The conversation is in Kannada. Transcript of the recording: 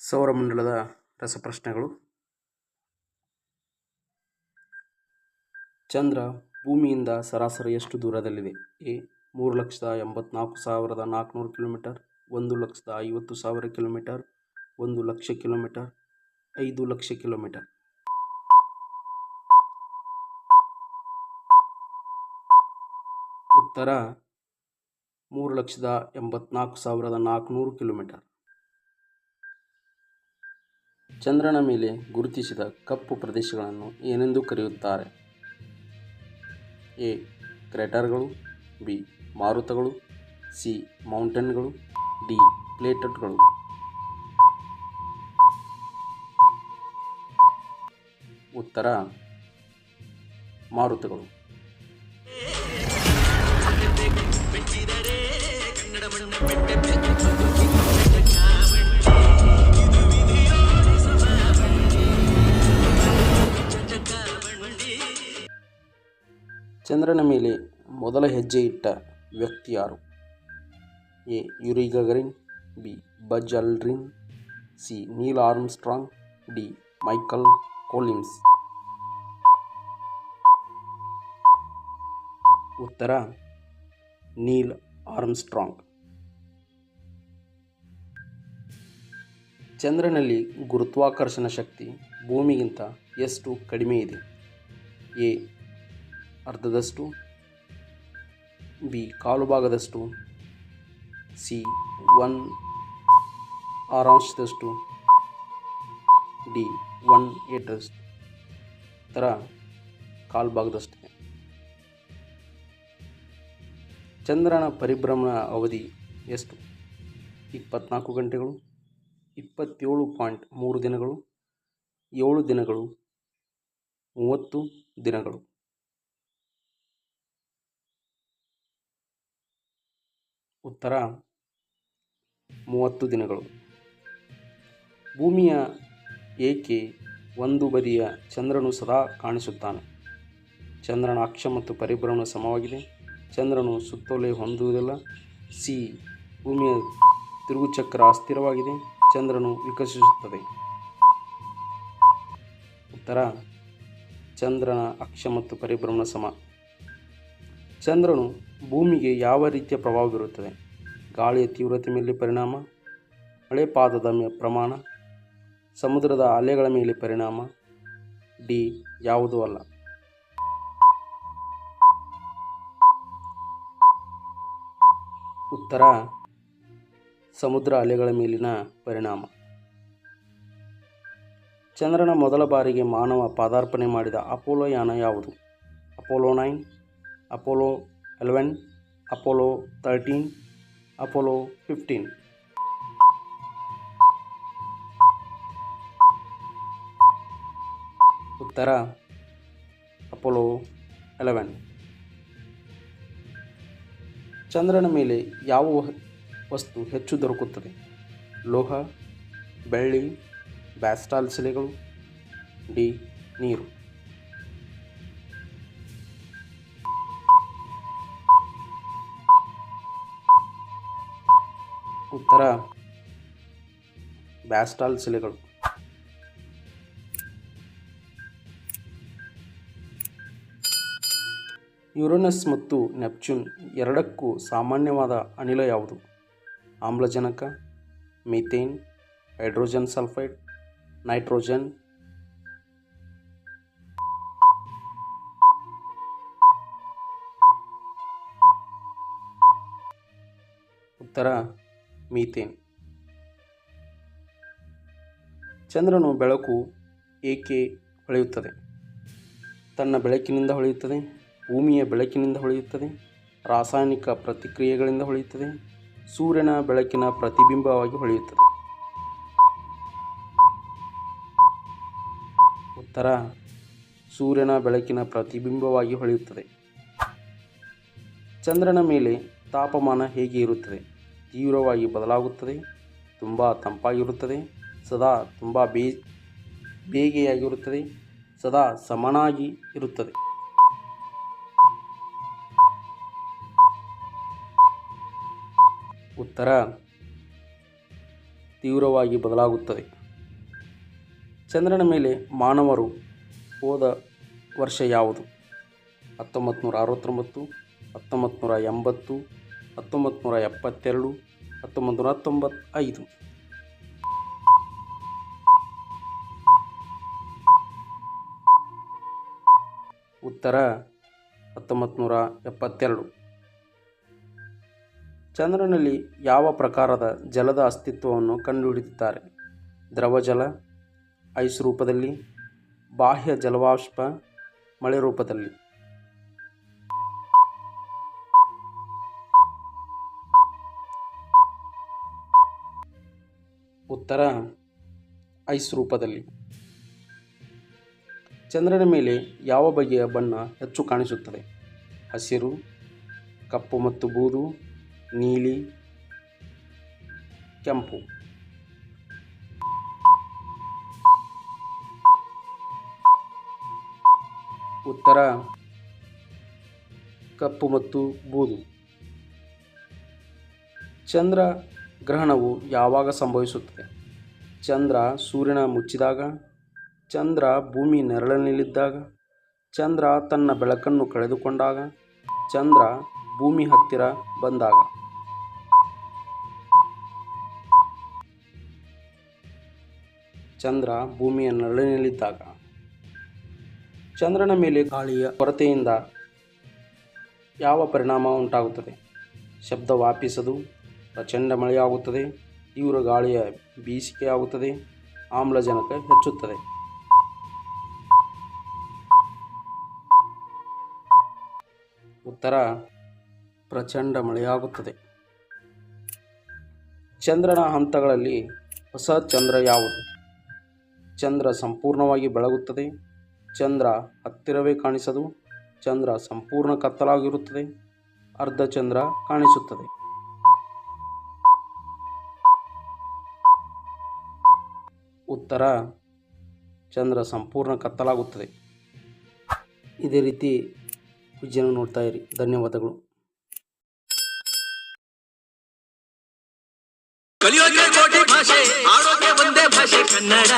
ಸೌರಮಂಡಲದ ರಸಪ್ರಶ್ನೆಗಳು. ಚಂದ್ರ ಭೂಮಿಯಿಂದ ಸರಾಸರಿ ಎಷ್ಟು ದೂರದಲ್ಲಿದೆ? A 3,84,400 kilometre, 1,50,000 kilometre, 1,00,000 kilometre, 5,00,000 kilometre. ಉತ್ತರ 3,84,400 ಕಿಲೋಮೀಟರ್. ಚಂದ್ರನ ಮೇಲೆ ಗುರುತಿಸಿದ ಕಪ್ಪು ಪ್ರದೇಶಗಳನ್ನು ಏನೆಂದು ಕರೆಯುತ್ತಾರೆ? ಎ ಕ್ರೇಟರ್ಗಳು, ಬಿ ಮಾರುತಗಳು, ಸಿ ಮೌಂಟೇನ್ಗಳು, ಡಿ ಪ್ಲೇಟ್ಗಳು. ಉತ್ತರ ಮಾರುತಗಳು. ಚಂದ್ರನ ಮೇಲೆ ಮೊದಲ ಹೆಜ್ಜೆ ಇಟ್ಟ ವ್ಯಕ್ತಿ ಯಾರು? A Yuri Gagarin, B Buzz Aldrin, C Neil Armstrong, D Michael Collins. ಉತ್ತರ ನೀಲ್ ಆರ್ಮ್ಸ್ಟ್ರಾಂಗ್. ಚಂದ್ರನಲ್ಲಿ ಗುರುತ್ವಾಕರ್ಷಣ ಶಕ್ತಿ ಭೂಮಿಗಿಂತ ಎಷ್ಟು ಕಡಿಮೆ ಇದೆ? ಎ ಅರ್ಧದಷ್ಟು, ಬಿ ಕಾಲು ಭಾಗದಷ್ಟು, ಸಿ 1/6ದಷ್ಟು, ಡಿ 1/8. ಉತ್ತರ ಕಾಲು ಭಾಗದಷ್ಟಿದೆ. ಚಂದ್ರನ ಪರಿಭ್ರಮಣ ಅವಧಿ ಎಷ್ಟು? 24 ಗಂಟೆಗಳು, 27.3 ದಿನಗಳು, 7 ದಿನಗಳು, 30 ದಿನಗಳು. ಉತ್ತರ 30 ದಿನಗಳು. ಭೂಮಿಯ ಏಕೆ ಒಂದು ಬದಿಯ ಚಂದ್ರನು ಸದಾ ಕಾಣಿಸುತ್ತಾನೆ? ಚಂದ್ರನ ಅಕ್ಷ ಮತ್ತು ಪರಿಭ್ರಮಣ ಸಮವಾಗಿದೆ, ಚಂದ್ರನು ಸುತ್ತೋಲೆ ಹೊಂದುವುದಿಲ್ಲ, ಸಿ ಭೂಮಿಯ ತಿರುಗುಚಕ್ರ ಅಸ್ಥಿರವಾಗಿದೆ, ಚಂದ್ರನು ವಿಕಸಿಸುತ್ತದೆ. ಉತ್ತರ ಚಂದ್ರನ ಅಕ್ಷ ಮತ್ತು ಪರಿಭ್ರಮಣ ಸಮ. ಚಂದ್ರನು ಭೂಮಿಗೆ ಯಾವ ರೀತಿಯ ಪ್ರಭಾವ ಬೀರುತ್ತದೆ? ಗಾಳಿಯ ತೀವ್ರತೆ ಮೇಲೆ ಪರಿಣಾಮ, ಮಳೆಪಾತದ ಪ್ರಮಾಣ, ಸಮುದ್ರದ ಅಲೆಗಳ ಮೇಲೆ ಪರಿಣಾಮ, ಡಿ ಯಾವುದೂ ಅಲ್ಲ. ಉತ್ತರ ಸಮುದ್ರ ಅಲೆಗಳ ಮೇಲಿನ ಪರಿಣಾಮ. ಚಂದ್ರನ ಮೊದಲ ಬಾರಿಗೆ ಮಾನವ ಪಾದಾರ್ಪಣೆ ಮಾಡಿದ ಅಪೋಲೋ ಯಾನ ಯಾವುದು? Apollo 9, Apollo 11, Apollo 13, Apollo 15. ಉತ್ತರ ಅಪೋಲೋ 11. ಚಂದ್ರನ ಮೇಲೆ ಯಾವ ವಸ್ತು ಹೆಚ್ಚು ದೊರಕುತ್ತದೆ? ಲೋಹ, ಬೆಳ್ಳಿ, ಬ್ಯಾಸಾಲ್ಟ್ ಶಿಲೆಗಳು, ಡಿ ನೀರು. ಉತ್ತರ ಬ್ಯಾಸಾಲ್ಟ್ ಶಿಲೆಗಳು. ಯುರೇನಸ್ ಮತ್ತು ನೆಪ್ಚೂನ್ ಎರಡಕ್ಕೂ ಸಾಮಾನ್ಯವಾದ ಅನಿಲ ಯಾವುದು? ಆಮ್ಲಜನಕ, ಮೀಥೇನ್, ಹೈಡ್ರೋಜನ್ ಸಲ್ಫೈಡ್, ನೈಟ್ರೋಜನ್. ಉತ್ತರ ಮೀಥೇನ್. ಚಂದ್ರನು ಬೆಳಕು ಏಕೆ ಹೊಳೆಯುತ್ತದೆ? ತನ್ನ ಬೆಳಕಿನಿಂದ ಹೊಳೆಯುತ್ತದೆ, ಭೂಮಿಯ ಬೆಳಕಿನಿಂದ ಹೊಳೆಯುತ್ತದೆ, ರಾಸಾಯನಿಕ ಪ್ರತಿಕ್ರಿಯೆಗಳಿಂದ ಹೊಳೆಯುತ್ತದೆ, ಸೂರ್ಯನ ಬೆಳಕಿನ ಪ್ರತಿಬಿಂಬವಾಗಿ ಹೊಳೆಯುತ್ತದೆ. ಉತ್ತರ ಸೂರ್ಯನ ಬೆಳಕಿನ ಪ್ರತಿಬಿಂಬವಾಗಿ ಹೊಳೆಯುತ್ತದೆ. ಚಂದ್ರನ ಮೇಲೆ ತಾಪಮಾನ ಹೇಗೆ ಇರುತ್ತದೆ? ತೀವ್ರವಾಗಿ ಬದಲಾಗುತ್ತದೆ, ತುಂಬ ತಂಪಾಗಿರುತ್ತದೆ, ಸದಾ ತುಂಬ ಬೇಗೆಯಾಗಿರುತ್ತದೆ, ಸದಾ ಸಮನಾಗಿ ಇರುತ್ತದೆ. ಉತ್ತರ ತೀವ್ರವಾಗಿ ಬದಲಾಗುತ್ತದೆ. ಚಂದ್ರನ ಮೇಲೆ ಮಾನವರು ಹೋದ ವರ್ಷ ಯಾವುದು? 1969, 1980, 1972, 1995. ಉತ್ತರ 1972. ಚಂದ್ರನಲ್ಲಿ ಯಾವ ಪ್ರಕಾರದ ಜಲದ ಅಸ್ತಿತ್ವವನ್ನು ಕಂಡುಹಿಡಿದಿದ್ದಾರೆ? ದ್ರವ ಜಲ, ಐಸ್ ರೂಪದಲ್ಲಿ, ಬಾಹ್ಯ ಜಲವಾಷ್ಪ, ಮಳೆ ರೂಪದಲ್ಲಿ. ಉತ್ತರ ಐಸ್ ರೂಪದಲ್ಲಿ. ಚಂದ್ರನ ಮೇಲೆ ಯಾವ ಬಗೆಯ ಬಣ್ಣ ಹೆಚ್ಚು ಕಾಣಿಸುತ್ತದೆ? ಹಸಿರು, ಕಪ್ಪು ಮತ್ತು ಬೂದು, ನೀಲಿ, ಕೆಂಪು. ಉತ್ತರ ಕಪ್ಪು ಮತ್ತು ಬೂದು. ಚಂದ್ರ ಗ್ರಹಣವು ಯಾವಾಗ ಸಂಭವಿಸುತ್ತದೆ? ಚಂದ್ರ ಸೂರ್ಯನ ಮುಚ್ಚಿದಾಗ, ಚಂದ್ರ ಭೂಮಿ ನೆರಳಿನಲ್ಲಿದ್ದಾಗ, ಚಂದ್ರ ತನ್ನ ಬೆಳಕನ್ನು ಕಳೆದುಕೊಂಡಾಗ, ಚಂದ್ರ ಭೂಮಿ ಹತ್ತಿರ ಬಂದಾಗ. ಚಂದ್ರ ಭೂಮಿಯ ನೆರಳಿನಲ್ಲಿದ್ದಾಗ. ಚಂದ್ರನ ಮೇಲೆ ಗಾಳಿಯ ಕೊರತೆಯಿಂದ ಯಾವ ಪರಿಣಾಮ ಉಂಟಾಗುತ್ತದೆ? ಶಬ್ದ ವ್ಯಾಪಿಸದು, ಪ್ರಚಂಡ ಮಳೆಯಾಗುತ್ತದೆ, ತೀವ್ರ ಗಾಳಿಯ ಬೀಸಿಕೆಯಾಗುತ್ತದೆ, ಆಮ್ಲಜನಕ ಹೆಚ್ಚುತ್ತದೆ. ಉತ್ತರ ಪ್ರಚಂಡ ಮಳೆಯಾಗುತ್ತದೆ. ಚಂದ್ರನ ಹಂತಗಳಲ್ಲಿ ಹೊಸ ಚಂದ್ರ ಯಾವುದು? ಚಂದ್ರ ಸಂಪೂರ್ಣವಾಗಿ ಬೆಳಗುತ್ತದೆ, ಚಂದ್ರ ಹತ್ತಿರವೇ ಕಾಣಿಸದು, ಚಂದ್ರ ಸಂಪೂರ್ಣ ಕತ್ತಲಾಗಿರುತ್ತದೆ, ಅರ್ಧ ಚಂದ್ರ ಕಾಣಿಸುತ್ತದೆ. ಉತ್ತರ ಚಂದ್ರ ಸಂಪೂರ್ಣ ಕತ್ತಲಾಗುತ್ತದೆ. ಇದೇ ರೀತಿ ವಿಜಯನ ನೋಡ್ತಾ ಇರಿ. ಧನ್ಯವಾದಗಳು. ಕಲಿಯೋಕೆ ಕೋಟಿ ಭಾಷೆ, ಆಡೋಕೆ ಒಂದೇ ಭಾಷೆ ಕನ್ನಡ.